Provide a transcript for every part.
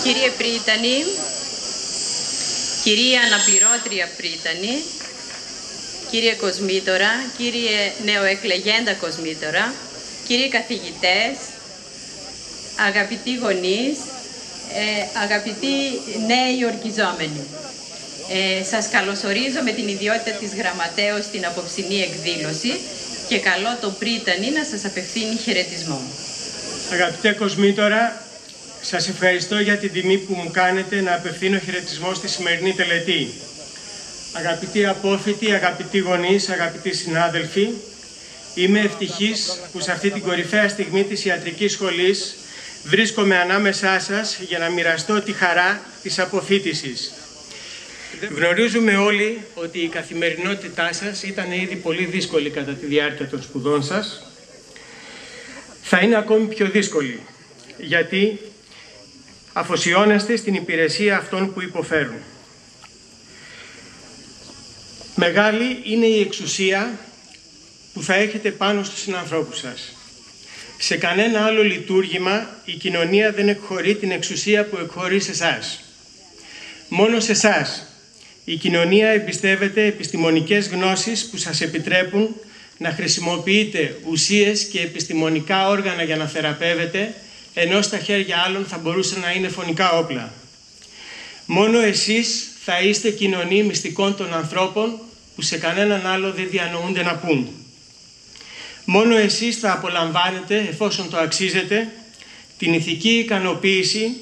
Κύριε Πρίτανη, κυρία Αναπληρώτρια Πρίτανη, κύριε Κοσμήτορα, κύριε νεοεκλεγέντα Κοσμήτορα, κύριοι καθηγητές, αγαπητοί γονείς, αγαπητοί νέοι ορκιζόμενοι. Σας καλωσορίζω με την ιδιότητα της γραμματέως στην απόψινή εκδήλωση και καλώ τον Πρίτανη να σας απευθύνει χαιρετισμό. Αγαπητέ Κοσμήτορα, σας ευχαριστώ για την τιμή που μου κάνετε να απευθύνω χαιρετισμό στη σημερινή τελετή. Αγαπητοί απόφοιτοι, αγαπητοί γονείς, αγαπητοί συνάδελφοι, είμαι ευτυχής που σε αυτή την κορυφαία στιγμή της ιατρικής σχολής βρίσκομαι ανάμεσά σας για να μοιραστώ τη χαρά της αποφοίτησης. Γνωρίζουμε όλοι ότι η καθημερινότητά σας ήταν ήδη πολύ δύσκολη κατά τη διάρκεια των σπουδών σας. Θα είναι ακόμη πιο δύσκολη, γιατί αφοσιώνεστε στην υπηρεσία αυτών που υποφέρουν. Μεγάλη είναι η εξουσία που θα έχετε πάνω στους συνανθρώπους σας. Σε κανένα άλλο λειτουργήμα η κοινωνία δεν εκχωρεί την εξουσία που εκχωρεί σε εσάς. Μόνο σε εσάς η κοινωνία εμπιστεύεται επιστημονικές γνώσεις που σας επιτρέπουν να χρησιμοποιείτε ουσίες και επιστημονικά όργανα για να θεραπεύετε, ενώ στα χέρια άλλων θα μπορούσαν να είναι φωνικά όπλα. Μόνο εσείς θα είστε κοινωνοί μυστικών των ανθρώπων που σε κανέναν άλλο δεν διανοούνται να πούν. Μόνο εσείς θα απολαμβάνετε, εφόσον το αξίζετε, την ηθική ικανοποίηση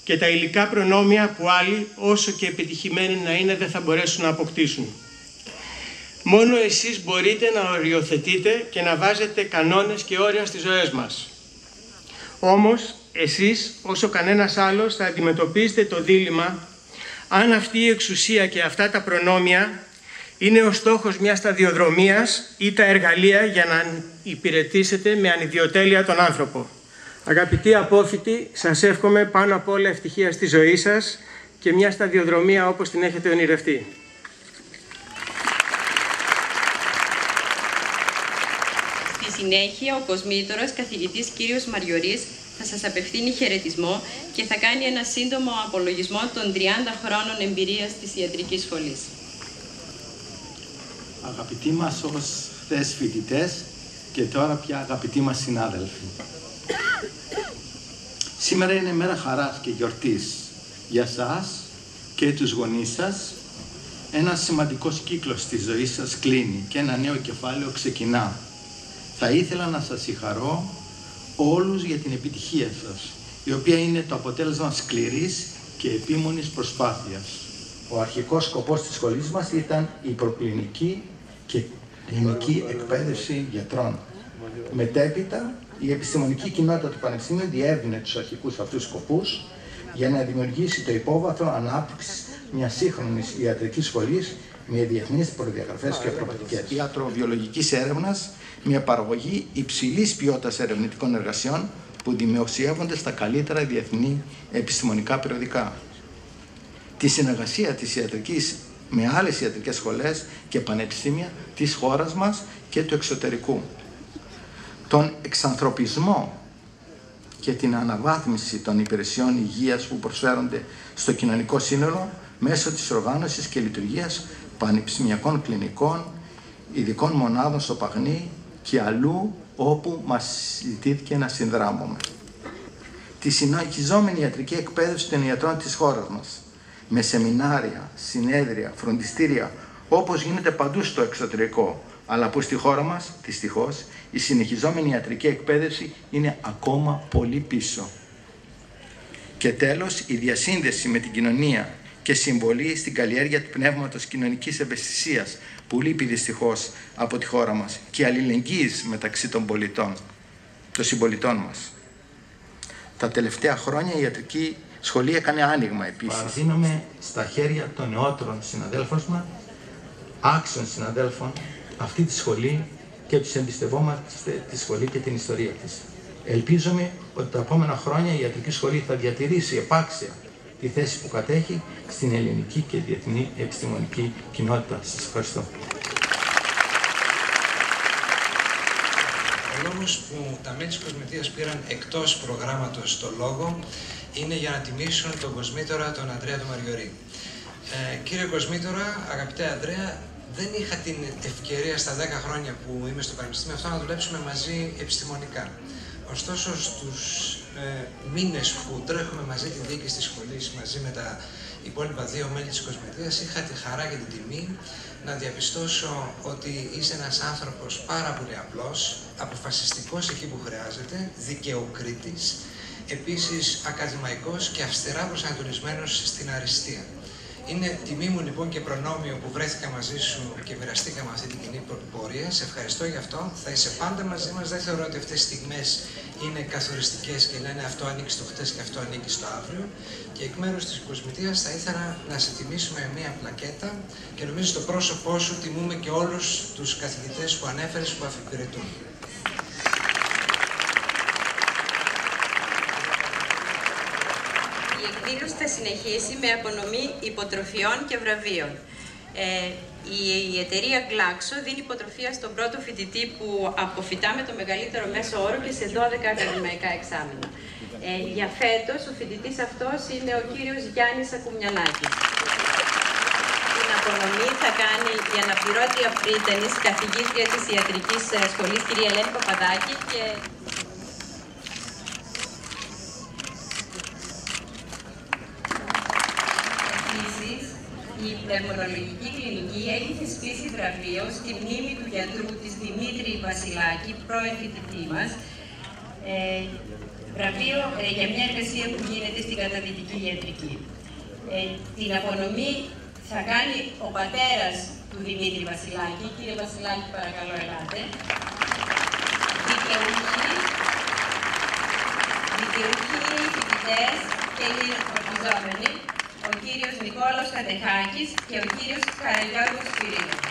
και τα υλικά προνόμια που άλλοι, όσο και επιτυχημένοι να είναι, δεν θα μπορέσουν να αποκτήσουν. Μόνο εσείς μπορείτε να οριοθετείτε και να βάζετε κανόνες και όρια στις ζωές μας. Όμως, εσείς, όσο κανένας άλλος, θα αντιμετωπίσετε το δίλημμα αν αυτή η εξουσία και αυτά τα προνόμια είναι ο στόχος μιας σταδιοδρομίας ή τα εργαλεία για να υπηρετήσετε με ανιδιοτέλεια τον άνθρωπο. Αγαπητοί απόφοιτοι, σας εύχομαι πάνω απ' όλα ευτυχία στη ζωή σας και μια σταδιοδρομία όπως την έχετε ονειρευτεί. Στη συνέχεια, ο Κοσμήτορας καθηγητής κύριος Μαριωρής θα σας απευθύνει χαιρετισμό και θα κάνει ένα σύντομο απολογισμό των 30 χρόνων εμπειρίας της ιατρικής σχολής. Αγαπητοί μας ως χθες φοιτητές και τώρα πια αγαπητοί μας συνάδελφοι. Σήμερα είναι μέρα χαράς και γιορτής για σας και τους γονείς σας. Ένας σημαντικός κύκλος της ζωής σας κλείνει και ένα νέο κεφάλαιο ξεκινά. Θα ήθελα να σας συγχαρώ όλους για την επιτυχία σας, η οποία είναι το αποτέλεσμα σκληρής και επίμονης προσπάθειας. Ο αρχικός σκοπός της σχολής μας ήταν η προκλινική και κλινική εκπαίδευση γιατρών. Μετέπειτα, η επιστημονική κοινότητα του Πανεπιστημίου διεύρυνε τους αρχικούς αυτούς σκοπούς για να δημιουργήσει το υπόβαθρο ανάπτυξης μιας σύγχρονης ιατρικής σχολής με διεθνείς προδιαγραφές και προοπτικές. Ιατροβιολογικής έρευνας, μια παραγωγή υψηλής ποιότητας ερευνητικών εργασιών που δημοσιεύονται στα καλύτερα διεθνή επιστημονικά περιοδικά. Τη συνεργασία της ιατρικής με άλλες ιατρικές σχολές και πανεπιστήμια της χώρας μας και του εξωτερικού. Τον εξανθρωπισμό και την αναβάθμιση των υπηρεσιών υγείας που προσφέρονται στο κοινωνικό σύνολο μέσω της οργάνωσης και λειτουργίας πανεπιστημιακών κλινικών, ειδικών μονάδων στο Παγνί και αλλού όπου μας ζητήθηκε να συνδράμουμε. Τη συνεχιζόμενη ιατρική εκπαίδευση των ιατρών της χώρας μας, με σεμινάρια, συνέδρια, φροντιστήρια, όπως γίνεται παντού στο εξωτερικό, αλλά που στη χώρα μας, δυστυχώς, η συνεχιζόμενη ιατρική εκπαίδευση είναι ακόμα πολύ πίσω. Και τέλος, η διασύνδεση με την κοινωνία και συμβολή στην καλλιέργεια του πνεύματος κοινωνικής ευαισθησίας, που λείπει δυστυχώς από τη χώρα μας, και αλληλεγγύης μεταξύ των συμπολιτών μας. Τα τελευταία χρόνια η ιατρική σχολή έκανε άνοιγμα επίσης. Παραδίνουμε στα χέρια των νεότερων συναδέλφων μας, άξιων συναδέλφων, αυτή τη σχολή και τους εμπιστευόμαστε τη σχολή και την ιστορία της. Ελπίζουμε ότι τα επόμενα χρόνια η ιατρική σχολή θα διατηρήσει επάξια τη θέση που κατέχει στην ελληνική και διεθνή επιστημονική κοινότητα. Σας ευχαριστώ. Ο λόγος που τα μέλη της Κοσμητείας πήραν εκτός προγράμματος το λόγο είναι για να τιμήσουν τον κοσμήτορα τον Ανδρέα τον Μαριωρή. Κύριε Κοσμήτορα, αγαπητέ Ανδρέα, δεν είχα την ευκαιρία στα 10 χρόνια που είμαι στο Πανεπιστήμιο αυτό να δουλέψουμε μαζί επιστημονικά. Ωστόσο, στους μήνες που τρέχουμε μαζί τη διοίκηση της σχολής, μαζί με τα υπόλοιπα 2 μέλη της Κοσμητείας, είχα τη χαρά και την τιμή να διαπιστώσω ότι είσαι ένας άνθρωπος πάρα πολύ απλός, αποφασιστικός εκεί που χρειάζεται, δικαιοκρίτης, επίσης ακαδημαϊκός και αυστηρά προσανατολισμένος στην αριστεία. Είναι τιμή μου λοιπόν και προνόμιο που βρέθηκα μαζί σου και μοιραστήκαμε αυτή την κοινή πορεία. Σε ευχαριστώ γι' αυτό. Θα είσαι πάντα μαζί μας. Δεν θεωρώ ότι αυτές τις στιγμές είναι καθοριστικές και λένε αυτό ανήκει στο χτες και αυτό ανήκει στο αύριο. Και εκ μέρους της Κοσμητείας θα ήθελα να σε τιμήσουμε με μία πλακέτα και νομίζω στο πρόσωπό σου τιμούμε και όλους τους καθηγητές που ανέφερες που αφιπηρετούν. Η εκδήλωση θα συνεχίσει με απονομή υποτροφιών και βραβείων. Η εταιρεία Glaxo δίνει υποτροφία στον πρώτο φοιτητή που αποφυτά με το μεγαλύτερο μέσο όρο και σε 12 ακαδημαϊκά εξάμηνα. Για φέτος ο φοιτητής αυτός είναι ο κύριος Γιάννης Ακουμιανάκης. Την απονομή θα κάνει η αναπληρώτρια πρίτανης καθηγήτρια της Ιατρικής Σχολής, κυρία Ελένη Παπαδάκη, και η Πνευμονολογική Κλινική έχει θεσπίσει βραβείο στη μνήμη του γιατρού της Δημήτρη Βασιλάκη, πρώην φοιτητή μας, βραβείο για μια εργασία που γίνεται στην καταδυτική ιατρική. Την απονομή θα κάνει ο πατέρας του Δημήτρη Βασιλάκη. Κύριε Βασιλάκη, παρακαλώ, ελάτε. Δικαιούχοι, φοιτητές και εορτιζόμενοι, ο κύριος Νικόλαος Κατεχάκης και ο κύριος Καραγιώργος Σπυρίδης.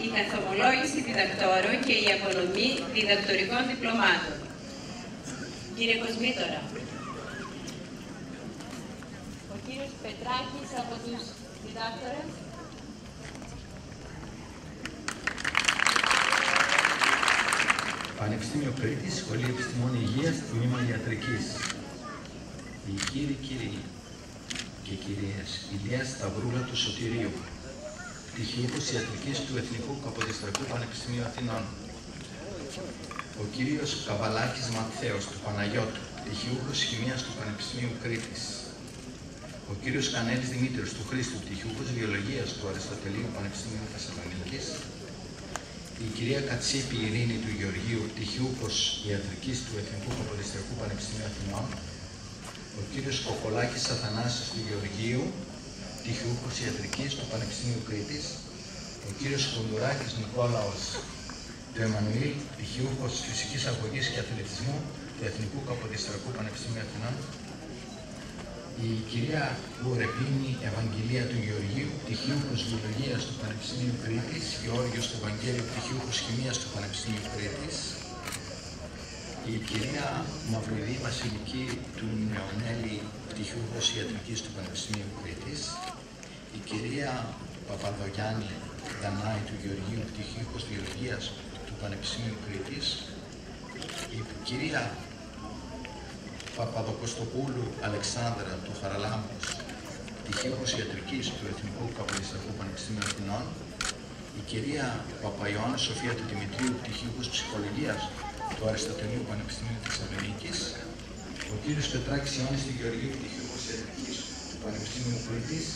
Η καθομολόγηση διδακτόρων και η απονομή διδακτορικών διπλωμάτων. Κύριε Κοσμήτορα, ο κύριος Πετράκης από τους διδάκτορες. Πανεπιστήμιο Κρήτης, Σχολή Επιστημών Υγείας, Τμήμα Ιατρικής. Οι κύριοι και κυρίες, Ηλίας Σταυρούλα του Σωτηρίου, πτυχιούχος Ιατρικής του Εθνικού Καποδιστριακού Πανεπιστημίου Αθηνών. Ο κύριος Καβαλάκης Ματθαίος του Παναγιώτου, πτυχιούχος Χημείας του Πανεπιστημίου Κρήτης. Ο κύριος Κανέλης Δημήτριος του Χρήστου, πτυχιούχος Βιολογίας του Αριστοτελείου Πανεπιστημίου Θεσσαλονίκης. Η κυρία Κατσίπη Ειρήνη του Γεωργίου, πτυχιούχος Ιατρικής του Εθνικού Καποδιστριακού Πανεπιστημίου Αθηνών. Ο κύριος Κοκολάκης Αθανάσης του Γεωργίου, πτυχιούχος Ιατρικής του Πανεπιστημίου Κρήτης, ο κύριος Κοντουράκης Νικόλαος του Εμμανουήλ, πτυχιούχος Φυσικής Αγωγής και Αθλητισμού του Εθνικού Καποδιστριακού Πανεπιστημίου Αθηνών, η κυρία Γουρεπίνη Ευαγγελία του Γεωργίου, πτυχιούχος Βιολογίας του Πανεπιστημίου Κρήτης, Γεώργιος του Βαγγέλιου, πτυχιούχος Χημείας του Πανεπιστημίου Κρήτης, η κυρία Μαυροειδή Βασιλική του Νεονέλη, πτυχιούχος Ιατρικής του Πανεπιστημίου Κρήτης, η κυρία Παπαδογιάννη Δανάη του Γεωργίου, πτυχιούχος Βιολογίας του Πανεπιστημίου Κρήτης, η κυρία Παπαδοκοστοπούλου Αλεξάνδρα του Χαραλάμπους, πτυχιούχος Ιατρικής του Εθνικού Καποδιστριακού Πανεπιστημίου Αθηνών, η κυρία Παπαϊωάννα Σοφία του Δημητρίου, πτυχιούχος Ψυχολογίας του Αριστοτελείου Πανεπιστημίου Θεσσαλονίκης, ο κύριος Πετράκης Ιώνης του Γεωργίου, πτυχιούχος Ιατρικής του Πανεπιστημίου Κρήτης,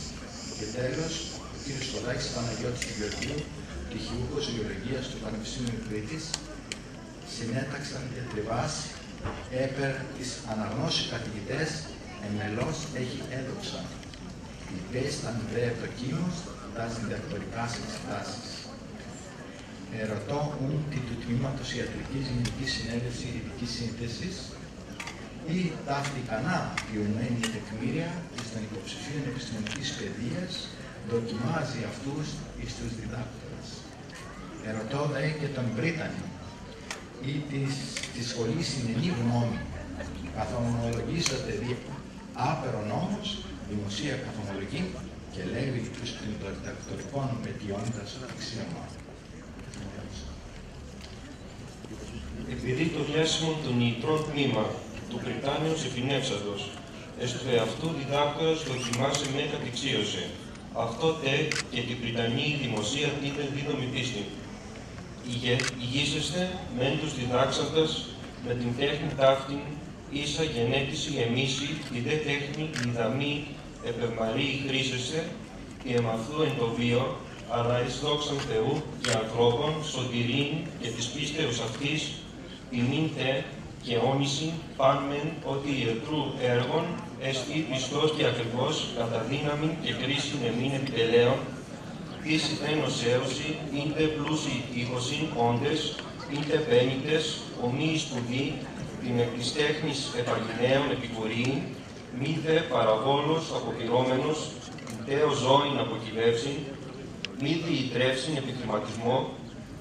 και τέλος ο κύριος Κολάκης Παναγιώτης του Γεωργίου, πτυχιούχος Βιολογίας του Πανεπιστημίου Κρήτης, συνέταξαν και τριβάς έπερ τις αναγνώσεις καθηγητές, εμελώς έχει έδοξα. Υπέσταν δε το κύμος, τα διδακτορικά εξετάσεις. Ερωτώ τη του Τμήματος Ιατρικής Γενικής Συνέλευσης Ειδικής Σύνθεσης ή ταύτη κανά ποιωμένη τεκμήρια εις των υποψηφίων επιστημονικής παιδείας δοκιμάζει αυτούς εις τους διδάκτορες. Ερωτώ δε και τον Πρίτανη ή τη σχολή συνενή γνώμη καθομολογήσατε άπερο νόμος, δημοσία καθομολογή και λέγει τους διδακτορικών μετιώντας αξίωμα. Επειδή το διάσημο των ιητρών τμήμα του Πριτάνιους Εφηνεύσαντος εσ' του εαυτού διδάκτορας δοκιμάσε με κατηξίωσε. Αυτό τε και την Πριτανή δημοσία τίτε δίδομη πίστη. Ηγήσεστε μεν τους διδάξαντας με την τέχνη ταύτην ίσα γενέτηση εμίση, τη δε τέχνη διδαμή επευμαρή χρήσεστε, τη εμαθού εν το βίο, αλλά εις δόξαν Θεού και ανθρώπων, σωτηρήν και της πίστεως αυτής, ποινήν τε και όνηση, παν μεν ότι ιετρού έργων εστί πιστός και ακριβώς, κατά δύναμη και κρίσιν εμήν επιτελέων, πίση θένος έωση, είτε πλούσιοι τύχωσιν όντες, είτε πένητες, ομοίοι σπουδοί, την εκ της τέχνης επαγγελέων επικουρήν, μη δε παραβόλος αποπειρώμενος, τέο ζώην αποκυλεύσιν, μη διητρεύσιν επιχειρηματισμό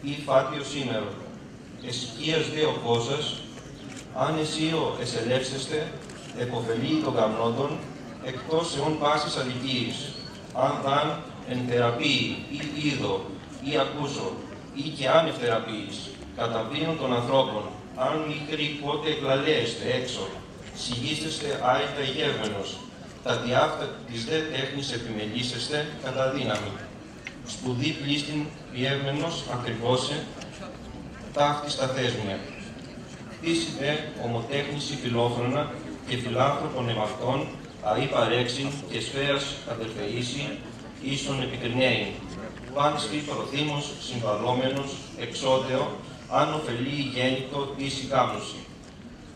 ή φάτιο σήμερο. Εσικίας δε ο κόζας, αν εσύο εσελεύσεστε, επωφελεί των γαμνόντων, εκτός εών πάσης αδικίης, αν δαν εν θεραπείη ή είδο ή ακούσω, ή και άνευ θεραπείης, καταβίων των ανθρώπων, αν μικροί πότε εκλαλέεστε έξω, συγγίστεστε άητα ηγεύμενος, τα διάφτα της δε τέχνης επιμελήσεστε κατά δύναμη. Σπουδή πλήστην διεύμενος ακριβώσε, ταύτη στα θέσμια. Χτίσει δε ομοτέχνηση φιλόφρονα και φιλάνθρωπων εμαυτών, αή παρέξιν και σφαίρας αδελφεήσει, ίσον επικρινέην. Πάνστη προθήμος συμβαλόμενος, εξώδεο, αν ωφελεί γέννητο τίση κάμνωση.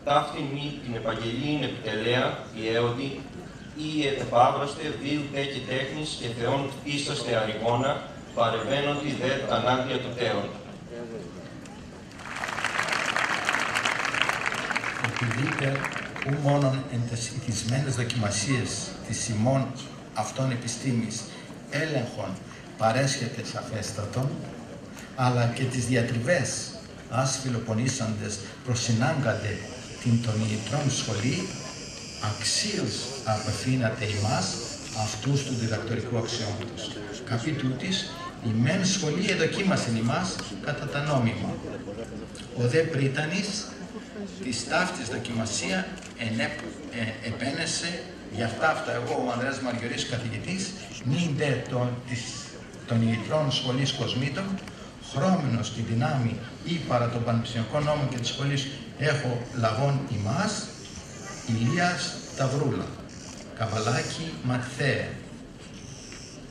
Ταύτην μη την επαγγελίην επιτελέα, η έωτη, ή επάβραστε βίου τε και τέχνης και θεών ίσταστε αρηγόνα, παρεβαίνοντι δε τα ανάγκια του τέων. Επειδή ου μόνον εν τες ηθισμένες δοκιμασίες της ημών αυτών επιστήμης έλεγχον παρέσχεται σαφέστατον, αλλά και τις διατριβές ας φιλοπονήσαντες προσυνάγκανται την των ιητρών σχολή, αξίως απευθύνατε ημάς αυτούς του διδακτορικού αξιώματος. Καπή τούτης, η μεν σχολή εδοκίμασεν ημάς κατά τα νόμιμα. Ο δε Πρίτανης της ταύτης δοκιμασία επένεσε για αυτά εγώ ο Ανδρέας Μαριωρής καθηγητής, νυν δε των ιητρών σχολής Κοσμήτων, χρώμενος τη δυνάμει ή παρά τον πανεπιστημιακό νόμο και της σχολής έχω λαβών ημάς, Ηλίας Ταυρούλα, Καβαλάκη Ματθαία,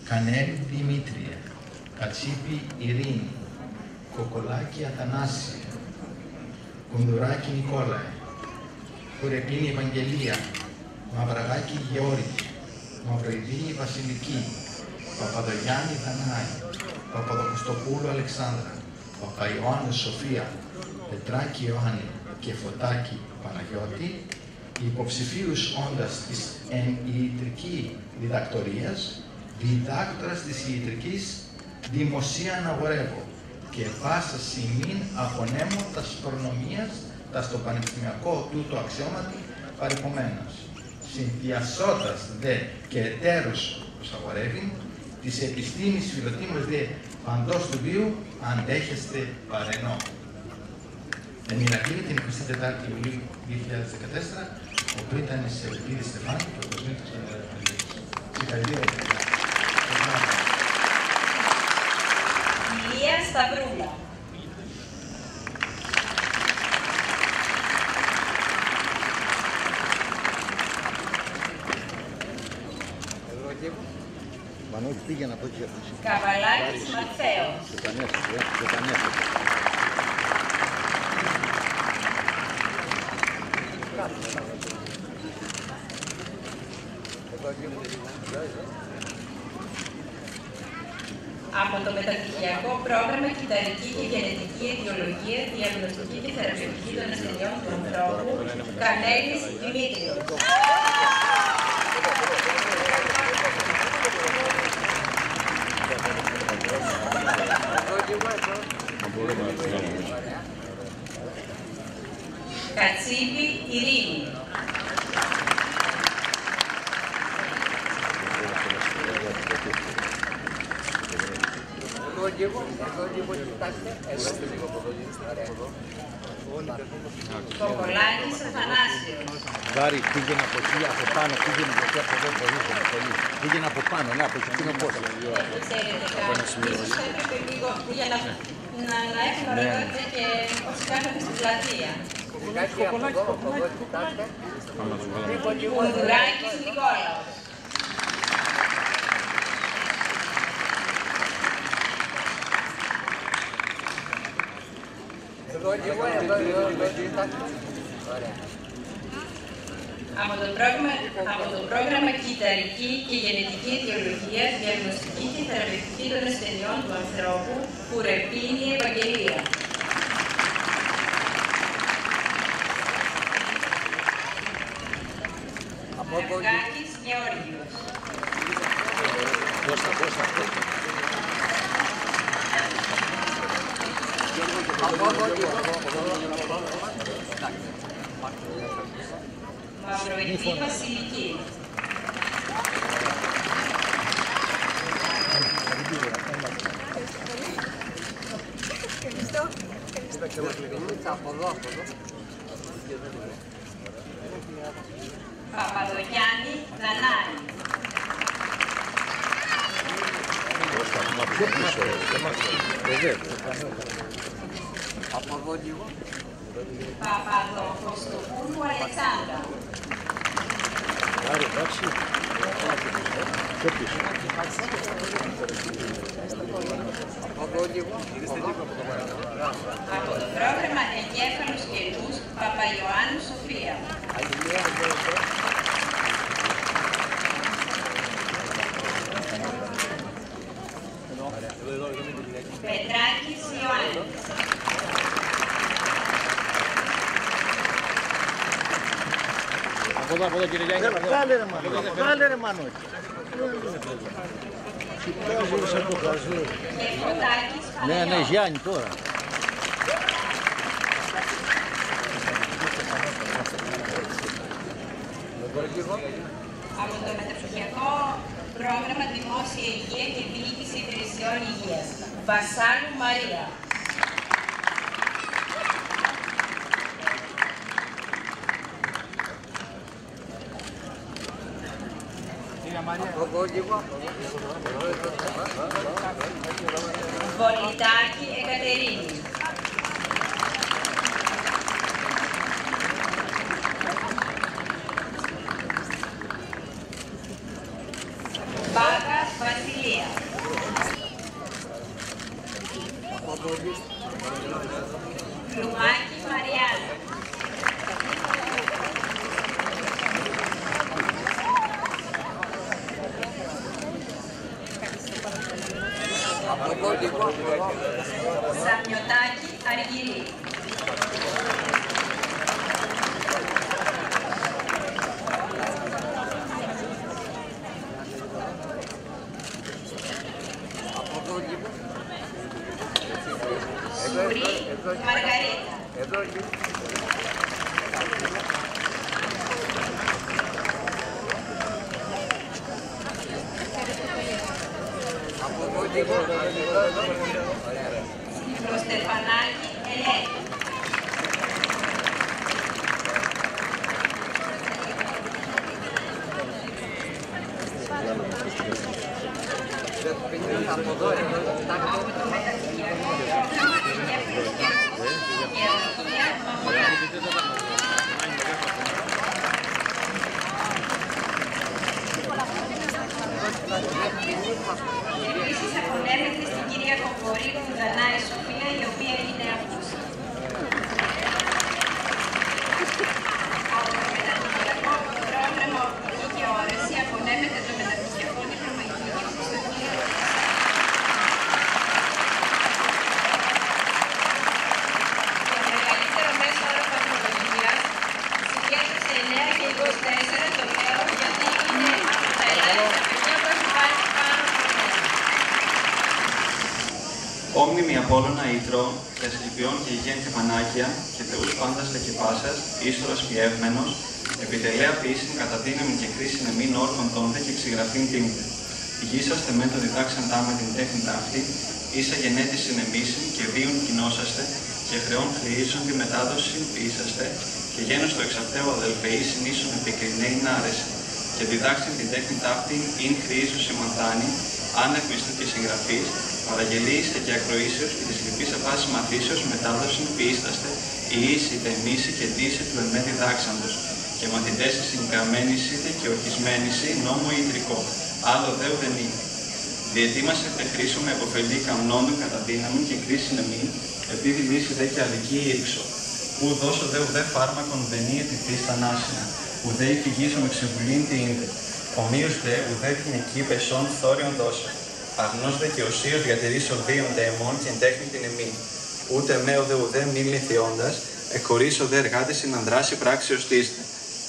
Κανέλη Δημήτρια, Κατσίπη Ειρήνη, Κοκολάκη Αθανάσια, Κονδουράκη Νικόλαε, Κουρεπίνη Ευαγγελία, Μαυραγάκη Γεώργη, Μαυροειδίνη Βασιλική, Παπαδογιάννη Δανάη, Παπαδοχριστοπούλου Αλεξάνδρα, Παπαϊωάννη Σοφία, Πετράκη Ιωάννη και Φωτάκη Παναγιώτη, υποψηφίους όντας της εν ιητρική διδακτορίας, διδάκτορας της ιητρικής δημοσία αναγορεύω και πάσα σημείν απονέμω τας προνομίας τας στο πανεπιστημιακό τούτο αξιώματι παρεχομένως. Συνδυασώτας δε και εταίρους τους αγορεύει, της επιστήμης φιλοτήμους δε παντός του βίου αντέχεστε παρενώ. Εν Ηρακλή την 24η Ιουλίου 2014, ο Πρίτανης Ελπίδης Στεφάνου και ο Κοσμήτος Στεφάνου. Συγχαρητήρια. Ηλία Σταυρούλα. Καβαλάκης Ματθαίος. Από το μεταπτυχιακό πρόγραμμα Κυταρική και Γενετική Αιτιολογία, Διαγνωστική και Θεραπευτική των Ασθενειών του Ανθρώπου, Κανέλης Δημήτριος. Κατσίπη Ειρήνη. Κοκολάκης Αθανάσιος. Βάρη, πήγαινε από εκεί, από πάνω, πήγαινε από εκεί, από εδώ, πολύ. Πήγαινε από πάνω, ναι, από εκεί είναι πώς. Ξέρετε κάτι, ίσως θα έπρεπε λίγο για να έχουμε ωραιότητα και όσοι κάθονται στην πλατεία. Κουδουράκης Νικόλαος. Από το πρόγραμμα Κυταρική και Γενετική Αιτιολογία, Διαγνωστική και Θεραπευτική των Ασθενειών του Ανθρώπου, Κουρεπίνη Ευαγγελία. Αγκάκης Γεώργιος. Μαυροειδή Βασιλική. Παπαδογιάννη Δανάη. Παπαδοχοστοπούλου Αλεξάνδρα. Από το πρόγραμμα Εγκέφαλους Καιρούς, Παπαϊωάννου Σοφία. Πετράκης Ιωάννης. Από εδώ κύριε Γιάννη. Βγάλε ρε Μάνο. Ναι, Γιάννη τώρα. Από το μεταπτυχιακό πρόγραμμα Δημόσια Υγεία και Διοίκηση Υπηρεσιών Υγείας, Βασάλου Μαρία. Βολιτάκη Εκατερίνη. Μπάκας Βασιλεία. Λουμάκη Μαριάννα. Σαμιωτάκη Αργυρή. Σουρή Μαργαρίτα. Στεφανάκη Ελένη. Από το μεταπτυχιακό Γεωργία Μαμουλάκη. Επίσης απονέμεται στην κυρία Κοκορίδου Δανάη Σοφία, η οποία είναι απούσα. Από το μεταπτυχιακό πρόγραμμα Οπτική και Όραση απονέμεται το μεταπτυχιακό διπλωματική στον κύριο Απόλλωνα Ήτρο, και Ασκληπιών και Υγιέν και Πανάκια, και Θεούς πάντας τα κυπάσας, ίστορας πιεύμενος, επιτελέα ποιήσιν κατά δύναμη και κρίσιν εμήν όρκων τόντε και ξυγραφήν τίμτε. Υγείσαστε με το διδάξαντά με την τέχνη ταύτη, ίσα γενέτησιν εμίσιν και βίουν κοινώσαστε, και χρεών χρειήσουν τη μετάδοση ποιήσαστε, και γένος το εξαυτέω αδελφεήσιν ίσον επικρινέιν άρεση, και διδάξιν την τέχνη ταύτη ειν χρειήσου σημαντάνη, άνευ μισθού και συγγραφής, παραγγελίστε και ακροήσεως και της λυπής απάσης μαθήσεως μετάδοσιν ποιήσταστε, είτε μίση και τίσε του εμέ διδάξαντος, και μαθητές συγκαμμένησετε και ορκισμένησι νόμο ιδρικό, άλλο δέου δεν είναι. Διετοίμασε τε χρήσου με επωφελή καμνόντου κατά δύναμη και κρίση εμήν, επειδή λύση δε και αδική ήρξο. Ου δώσω δε ουδέ φάρμακον βενή ετηθείς θανάσινα, ουδέ υφηγήσω με ξεβουλήν τι ίνδε. Ομοίως δε ουδέ την εκεί πεσόν θόριον δώσω. Αγνός δε και οσίως διατηρείς οδείων δε εμών και τέχνη την εμήν. Ούτε με ουδέ μη λυθιώντας, εκχωρήσω δε εργάτες συνανδράσει πράξεως τίστε.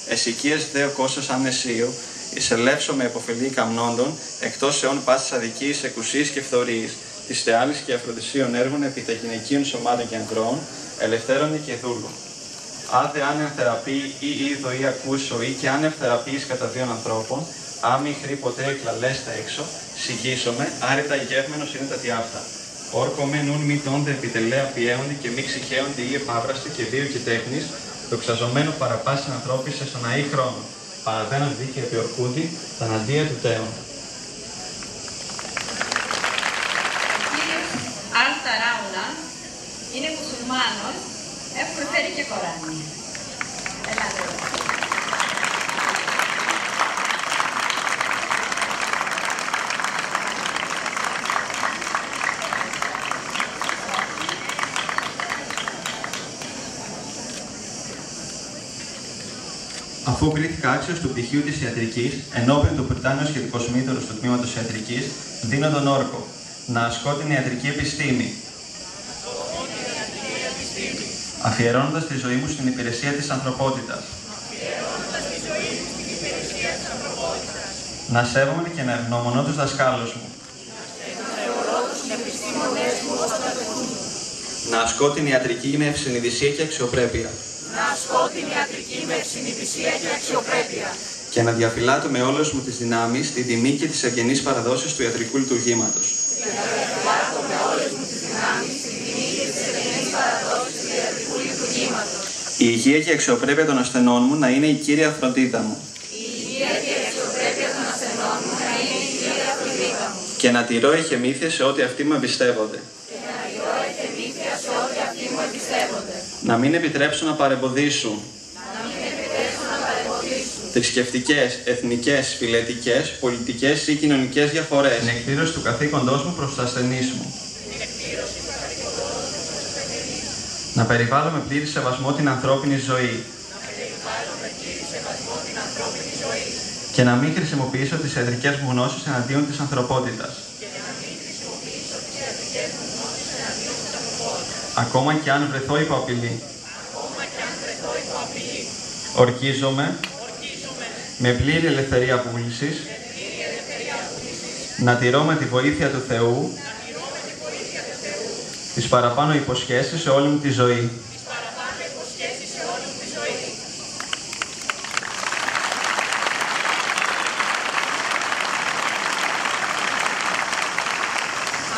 Εσικίες δε ο κόστος ανεσίου, εισελεύσω με επωφελή καμνόντων, εκτός αιών πάσης αδικίας, εκουσίας και φθορείας, της θεάλης και αφροδισίων έργων επί τα γυναικείων σωμάτων και ανδρών, ελευθέρων και δούλων. Άδε άνευ θεραπεία ή είδο ή ακούσω ή και άνευ θεραπείας κατά δύο ανθρώπων, άμοι χρή ποτέ εκλαλέστα έξω, συγγύσομαι, άρετα γεύμενος είναι τα τιάφτα. Όρκο με νουν μη τόντε επιτελέα πιέονται και μη ξυχαίονται ή επάβραστε και βίου και τέχνης, το ξαζωμένο παραπάσιν ανθρώπισε στον αή χρόνο. Παραδέναν δίκαια επί ορκούδη, τα αντία του τέων. Ο κύριος Αλ-Ταράουνα είναι μουσουλμάνος, έχουμε φέρει και Κοράνι. Ελάτε. Αφού κρίθηκα άξιος του πτυχίου της ιατρικής, ενώπιον του Πριτάνεως και του Κοσμήτωρος του Τμήματος Ιατρικής, δίνω τον όρκο να ασκώ την ιατρική επιστήμη, αφιερώνοντας τη ζωή μου στην υπηρεσία της ανθρωπότητας, να σέβομαι και να ευγνωμονώ τους δασκάλους μου, να ασκώ την ιατρική με ευσυνειδησία και αξιοπρέπεια, και να διαφυλάτω με όλες μου τις δυνάμεις τη τιμή και τις ευγενείς παραδόσεις του ιατρικού λειτουργήματος. Η υγεία και η αξιοπρέπεια των ασθενών μου να είναι η κύρια φροντίδα μου. Και να τηρώ εχεμήθεια σε ό,τι αυτοί μου εμπιστεύονται. Να μην επιτρέψω να παρεμποδίσουν θρησκευτικές, εθνικές, φυλετικές, πολιτικές ή κοινωνικές διαφορές. Την εκπλήρωση του καθήκοντός μου προς τους ασθενείς μου. Να περιβάλλω με πλήρη σεβασμό την ανθρώπινη ζωή. Και να μην χρησιμοποιήσω τις ιατρικές μου γνώσεις εναντίον της ανθρωπότητας. Ακόμα και αν βρεθώ υπό απειλή. Ορκίζομαι με πλήρη ελευθερία βούλησης να τηρώ με τη βοήθεια του Θεού τις παραπάνω υποσχέσεις σε όλη μου τη ζωή.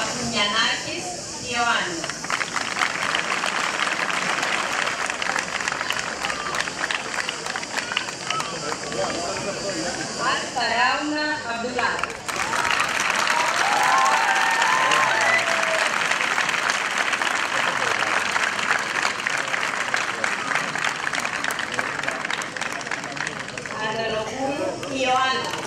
Απουμιανάκης Ιωάννη. Αλ-Ταράουνα Αμπτουλά. Αναλογούρου Ιωάννα.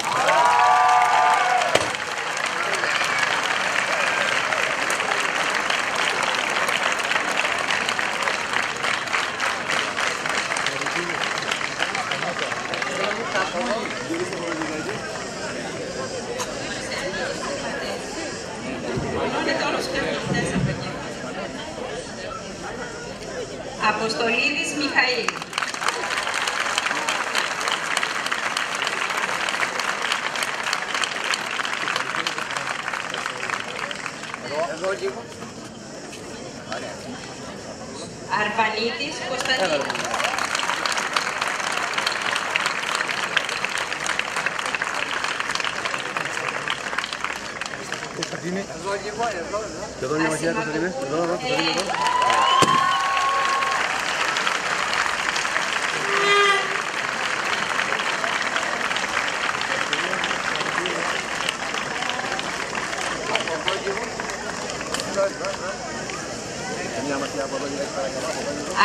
Αποστολίδης Μιχαήλ. Ιωαννίτης Κωνσταντίνος.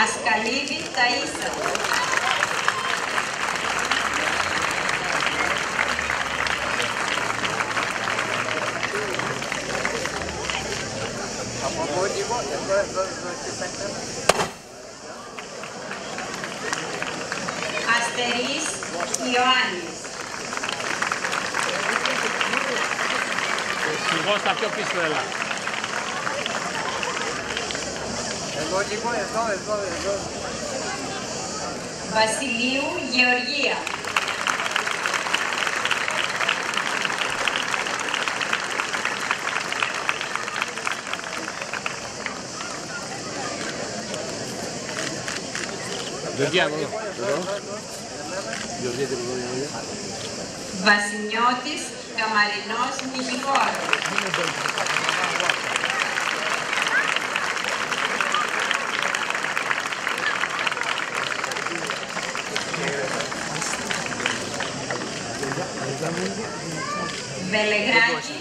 Ασκαλίδη Ταΐσα. Αστερής Ιωάννης. Εγώ στα πιο πίσω έλα. Εδώ. Βασιλείου Γεωργία. Γεωργία, εδώ. Βασινιώτης Καμαρινός Νικηφόρος. Βελεγράκη.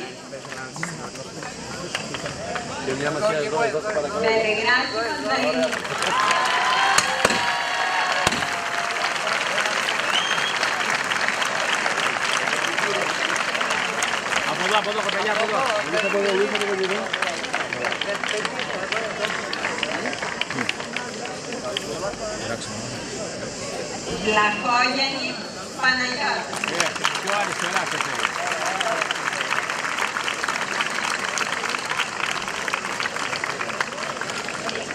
Βελεγράκη Μανδαλίνη. Από εδώ, κοπελιά, από εδώ. Βλαχόγεννη Παναγιώτη. Πιο αριστερά σε θέλει.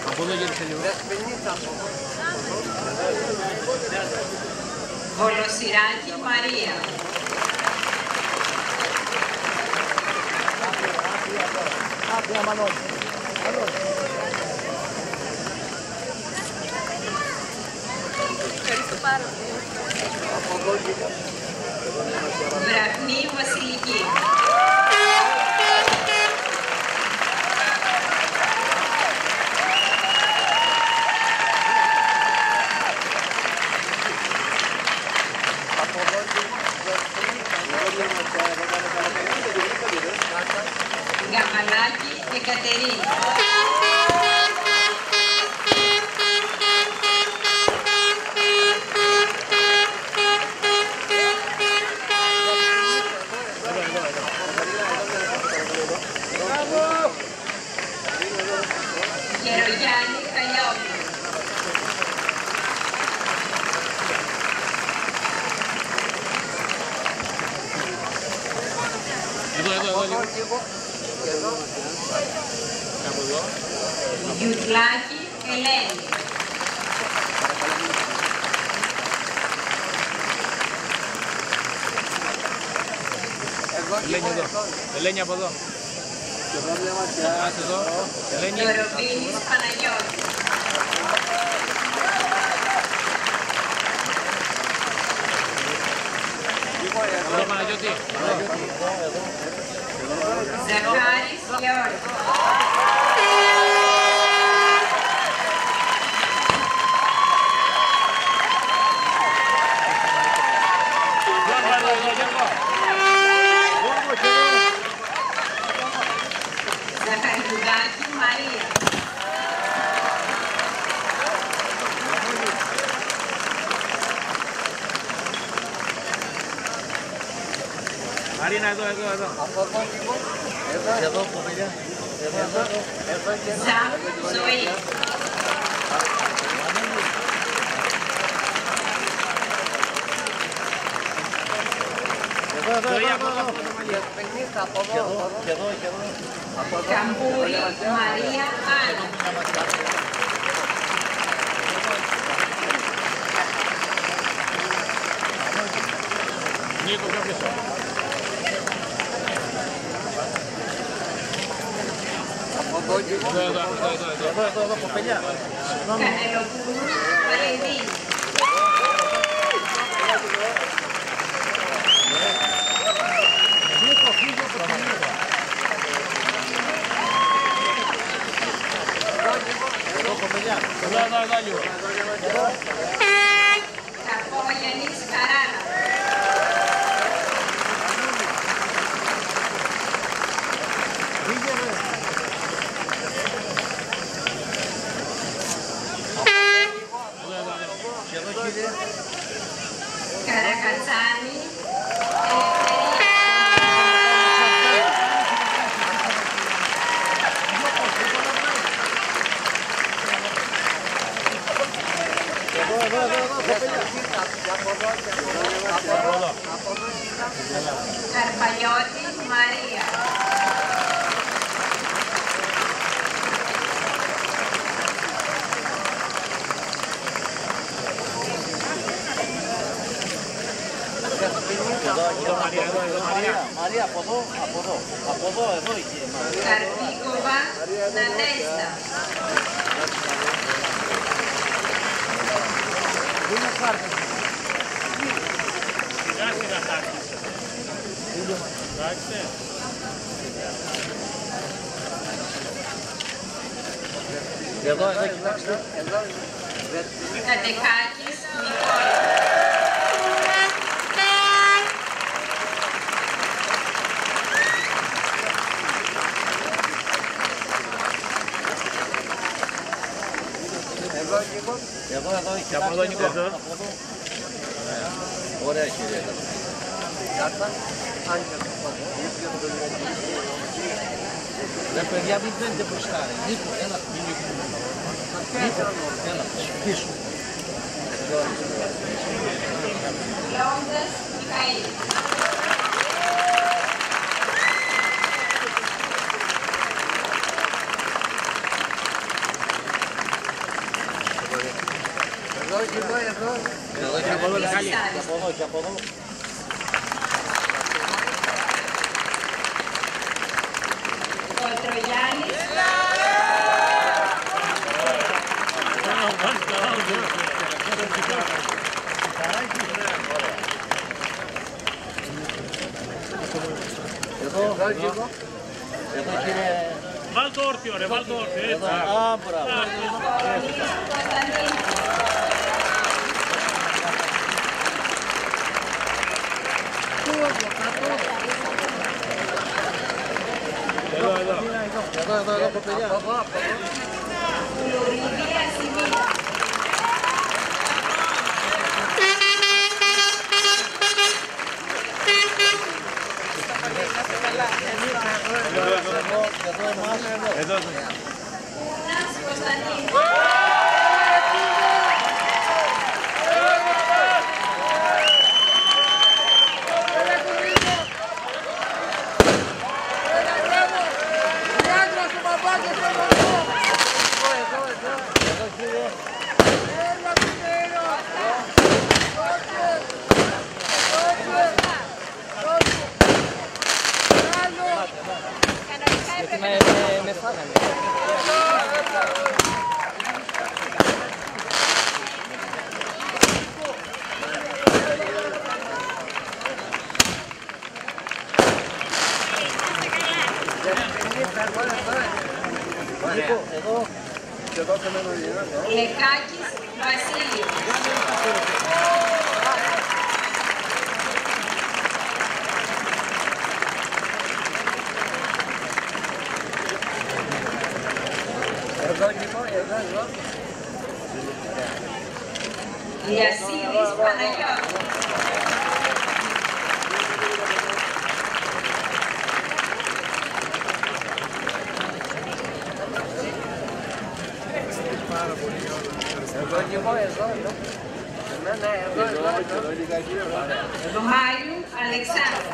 Από εδώ γύρισε λίγο. Βολοσιράκη Μαρία. Βραχνή Βασιλική. Γαμαλάκη Εκατερίνη. Γερογιάννη Καλιόπουλο. Εδώ. Κάπου εδώ. Γιουτλάκη Ελένη. Ελένη εδώ. Ελένη από εδώ. Άσε εδώ. Ελένη. Δωροπίνης Παναγιώτη. Εδώ Παναγιώτη. Ζαχάρης Γεώργης. Ζαχαριουδάκη Μαρία. Μαρίνα, εδώ. Εδώ, κοπελιά. Ζαχ Ζωή. Καμπούρη Μαρία Άννα. Νίκο, πιο πίσω. Εδώ, κοπελιά. Κανελοπούλου Βαλεντίνη. Καπόγιαννης Καράνα. Καρακατσάνη Καρπαλιώτη Μαρία. Μαρία, από εδώ, εδώ εκεί. Καρπίκοβα Ναντέστα. Είναι χάρτη. Εδώ, κοιτάξτε. Κατεχάκης Νικόλα. Εδώ, και από εδώ Νικό. Ωραία κύριε. Ρε παιδιά, μην φαίνεται μπροστά. Νίκο, έλα. Νίκο, έλα, πίσω. Λόντας Μιχαήλ. Εδώ και από εδώ, Μιχάλη. Και από εδώ. Κολτρογιάννης. Εδώ κύριε. Βάλ' το όρθιο ρε, βάλ' το όρθιο, έτσι. Α, μπράβο. Εδώ, κοπελιά. Λουρίδια Σιμίτα. Εδώ. Κούνας Κωνσταντίνου. Με φάγανε. Λεκάκης Βασίλης. Ιασίδης Παναγιώτη. Μάιου Αλεξάνδρου.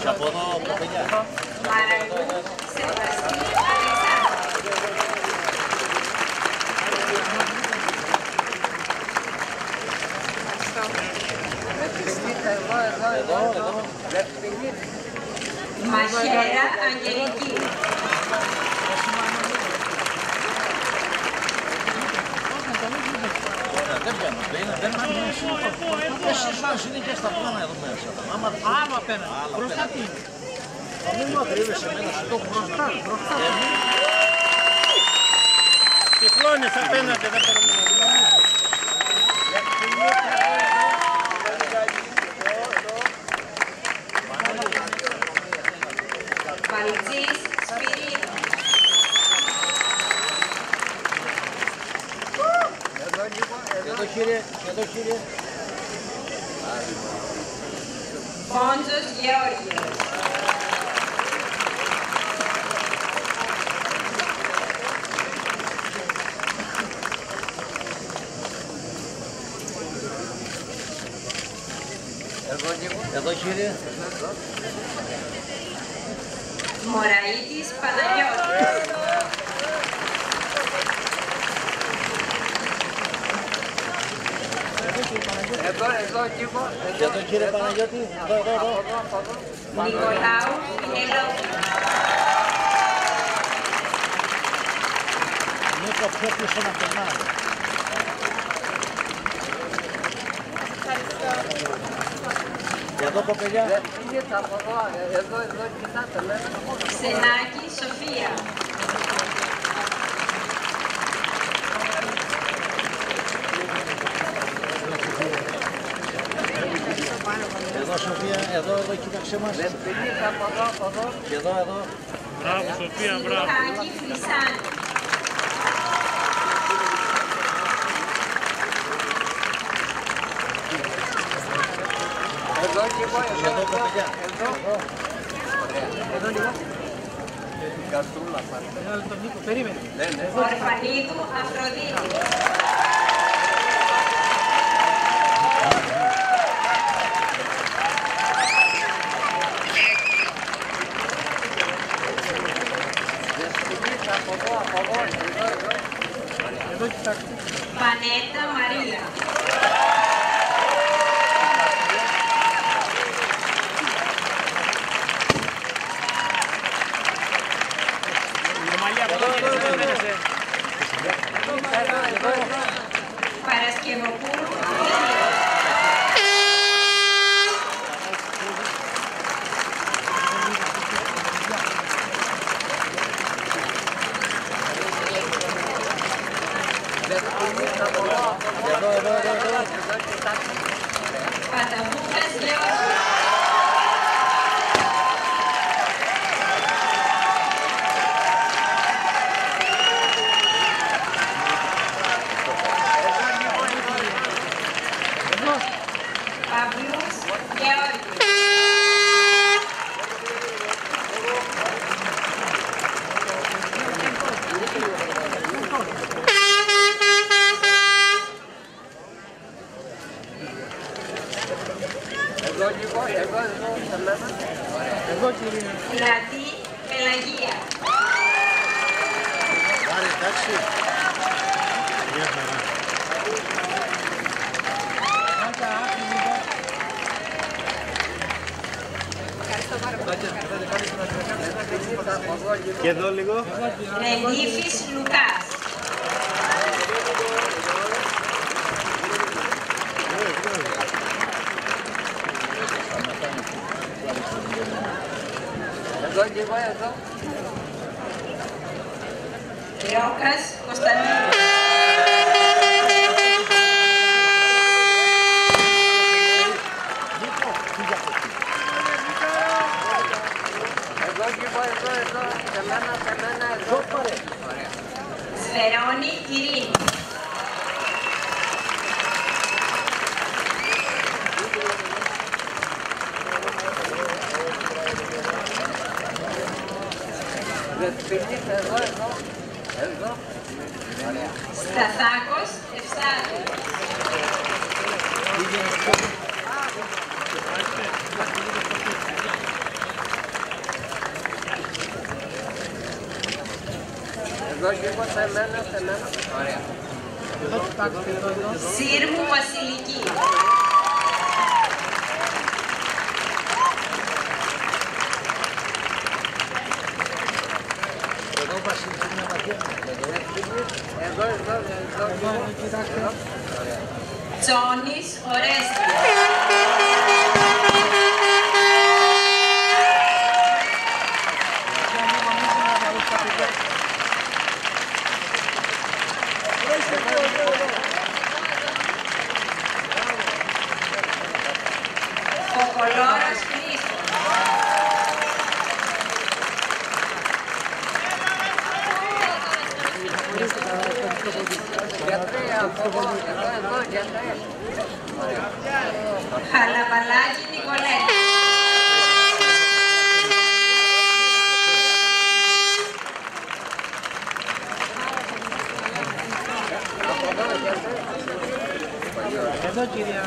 Από εδώ, παιδιά. Μαραγού Σεβαστή Αλεξάνδρου. Μαχαίρα Αγγελική. Δεν πιάνω, δεν εσείς είναι και στα πλάνα εδώ μέσα. Άλλο απέναντι, μπροστά τι είναι. Μην μου ακρίβεσαι εμένα, σου το έχω μπροστά. Τυφλώνεις απέναντι, δεν περιμένω. Παλτζής Σπυρίδων. Εδώ κύριε. Πόντζος Γεώργιος. Εδώ κύριε. Μωραΐτης Παναγιώτης. Εδώ κύριε Παναγιώτη. Εδώ. Νικολάου Πινελόπουλος. Νίκο πιο πίσω να περνάει. Εδώ κοπελιά. Ξενάκη Σοφία. Εδώ Σοφία, εδώ κοίταξε μας. Και εδώ. Μπράβο Σοφία, μπράβο. Χάκη Φλισάνη. Εδώ κοπελιά. Εδώ λίγο. Ορφανίδου Αφροδίτη. Πανέτα Μαρία. Παρασκευοπούλου. Παταβούκας Γεώργιος. Παυλούς Γεώργιος. Πλατή Πελαγία. Άρη, εντάξει. Και εδώ λίγο. Ρελίφης Λουκάς. Ρόκας Κωνσταντίνου. Σφερώνη Ειρήνη. Σταθάκος Ευστάθης. Εδώ και εγώ σε μένα. Ωραία. Σύρμου Βασιλική. Τσόνης Ορέστης. Φωκολόρας Χρήστος. Χαλαβαλάκη Νικολέτη.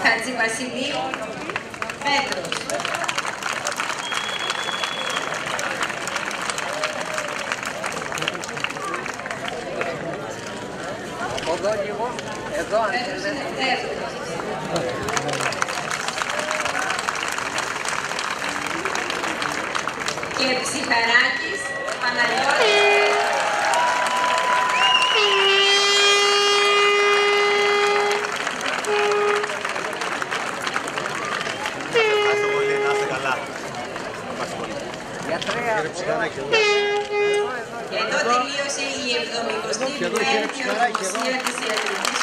Χατζηβασιλείου Πέτρος. Πέτρος είναι δεύτερος. Και Ψυχαράκης Παναγιώτης. Εδώ τελείωσε η 71η Δημοσία της Ιατρικής